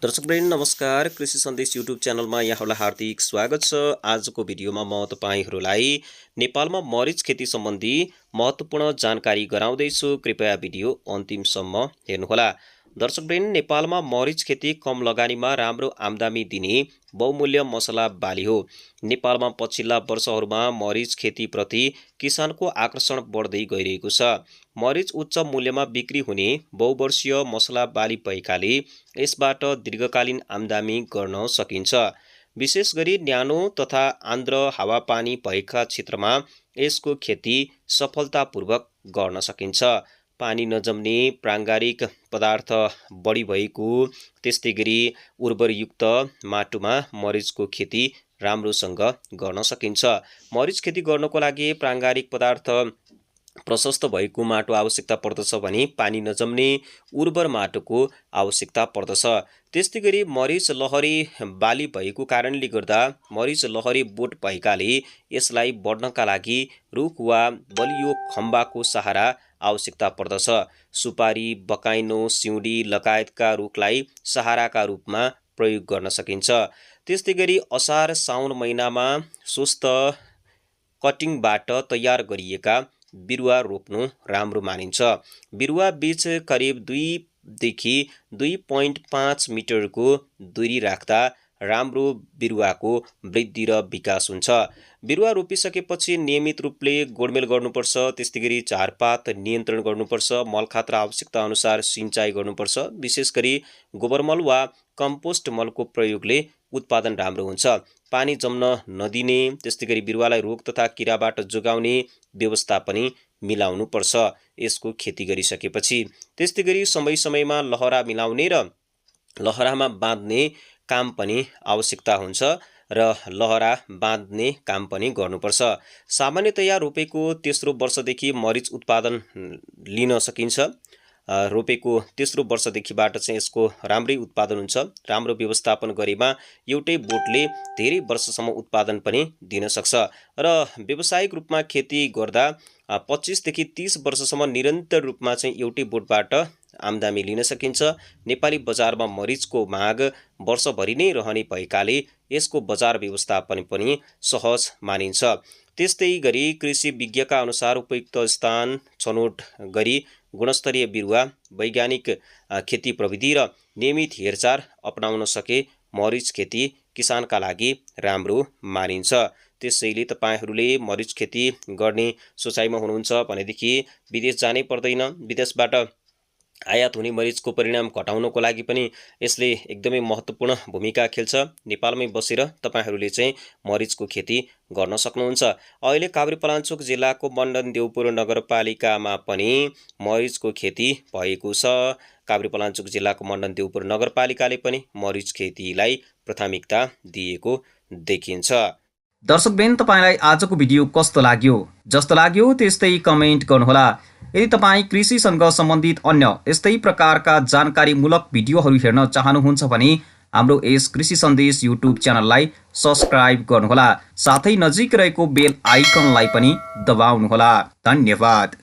दर्शकवृन्द नमस्कार। कृषि सन्देश युट्युब च्यानलमा यहाँहरूलाई हार्दिक स्वागत छ। आजको भिडियोमा म तपाईहरूलाई नेपालमा मरिच खेती सम्बन्धी महत्त्वपूर्ण जानकारी गराउँदैछु। कृपया भिडियो अन्तिमसम्म हेर्नुहोला। दर्शकवृन्द, नेपालमा मरिच खेती कम लगानीमा राम्रो आम्दानी दिने बहुमूल्य मसला बाली हो। नेपालमा पछिल्ला वर्षहरूमा मरिच खेतीप्रति किसानको आकर्षण बढ्दै गइरहेको छ। मरिच उच्च मूल्यमा बिक्री हुने बहुवर्षीय मसला बाली भएकाले यसबाट दीर्घकालीन आम्दानी गर्न सकिन्छ। विशेष गरी न्यानो तथा आर्द्र हावापानी भएका क्षेत्रमा यसको खेती सफलतापूर्वक गर्न सकिन्छ। पानी नजम्ने, प्राङ्गारिक पदार्थ बढी भएको, त्यस्तै गरी उर्वरयुक्त माटोमा मरिचको खेती राम्रोसँग गर्न सकिन्छ। मरिच खेती गर्नको लागि प्राङ्गारिक पदार्थ प्रशस्त भएको माटो आवश्यकता पर्दछ भने पानी नजम्ने उर्वर माटोको आवश्यकता पर्दछ। त्यस्तै गरी मरिच लहरी बाली भएको कारणले गर्दा मरिच लहरी बोट भएकाले यसलाई बढ्नका लागि रुख वा बलियो खम्बाको सहारा आवश्यकता पर्दछ। सुपारी, बकाइनो, सिउँडी लगायतका रुखलाई सहाराका रूपमा प्रयोग गर्न सकिन्छ। त्यस्तै गरी असार साउन महिनामा स्वस्थ कटिङबाट तयार गरिएका बिरुवा रोप्नु राम्रो मानिन्छ। बिरुवा बीच करिब 2 देखि 2.5 मिटरको दूरी राख्दा राम्रो बिरुवाको वृद्धि र विकास हुन्छ। बिरुवा रोपिसकेपछि नियमित रूपले गोडमेल गर्नुपर्छ। त्यस्तै गरी झारपात नियन्त्रण गर्नुपर्छ। मलखात्र आवश्यकता अनुसार सिँचाइ गर्नुपर्छ। विशेष गरी गोबर मल वा कम्पोस्ट मलको प्रयोगले उत्पादन राम्रो हुन्छ। पानी जम्न नदिने, त्यस्तै गरी बिरुवालाई रोग तथा किराबाट जोगाउने व्यवस्था पनि मिलाउनु पर्छ यसको खेती गरिसकेपछि। त्यस्तै गरी समय समयमा लहरा मिलाउने र लहरामा बाँध्ने काम पनि आवश्यकता हुन्छ र लहरा बाँध्ने काम पनि गर्नुपर्छ। सामान्यतया रोपेको तेस्रो वर्षदेखि मरिच उत्पादन लिन सकिन्छ। रोपेको तेस्रो वर्षदेखिबाट चाहिँ यसको राम्रै उत्पादन हुन्छ। राम्रो व्यवस्थापन गरेमा एउटै बोटले धेरै वर्षसम्म उत्पादन पनि दिन सक्छ र व्यावसायिक रूपमा खेती गर्दा 25 देखि 30 वर्षसम्म निरन्तर रूपमा चाहिँ एउटै बोटबाट आम्दानी लिन सकिन्छ। नेपाली बजारमा मरिचको माग वर्षभरि नै रहने भएकाले यसको बजार व्यवस्थापन पनि सहज मानिन्छ। त्यस्तै गरी कृषि विज्ञका अनुसार उपयुक्त स्थान छनौट गरी गुणस्तरीय बिरुवा, वैज्ञानिक खेती प्रविधि र नियमित हेरचाह अपनाउन सके मरिच खेती किसानका लागि राम्रो मानिन्छ। त्यसैले तपाईहरूले मरिच खेती गर्ने सोचाइमा हुनुहुन्छ भनेदेखि विदेश जानै पर्दैन। विदेशबाट आयात हुने मरिचको परिणाम घटाउनको लागि पनि यसले एकदमै महत्त्वपूर्ण भूमिका खेल्छ। नेपालमै बसेर तपाईहरूले चाहिँ मरिचको खेती गर्न सक्नुहुन्छ। अहिले काभ्रेपलाञ्चोक जिल्लाको मण्डन देउपुर नगरपालिकामा पनि मरिचको खेती भएको छ। काभ्रेपलाञ्चोक जिल्लाको मण्डन देउपुर नगरपालिकाले पनि मरिच खेतीलाई प्राथमिकता दिएको देखिन्छ। दर्शकवृन्द, तपाईलाई आजको भिडियो कस्तो लाग्यो? जस्तो लाग्यो त्यस्तै कमेन्ट गर्नुहोला। यदि तपाईँ कृषिसँग सम्बन्धित अन्य यस्तै प्रकारका जानकारीमूलक भिडियोहरू हेर्न चाहनुहुन्छ भने हाम्रो यस कृषि सन्देश युट्युब च्यानललाई सब्स्क्राइब गर्नुहोला। साथै नजिक रहेको बेल आइकनलाई पनि दबाउनुहोला। धन्यवाद।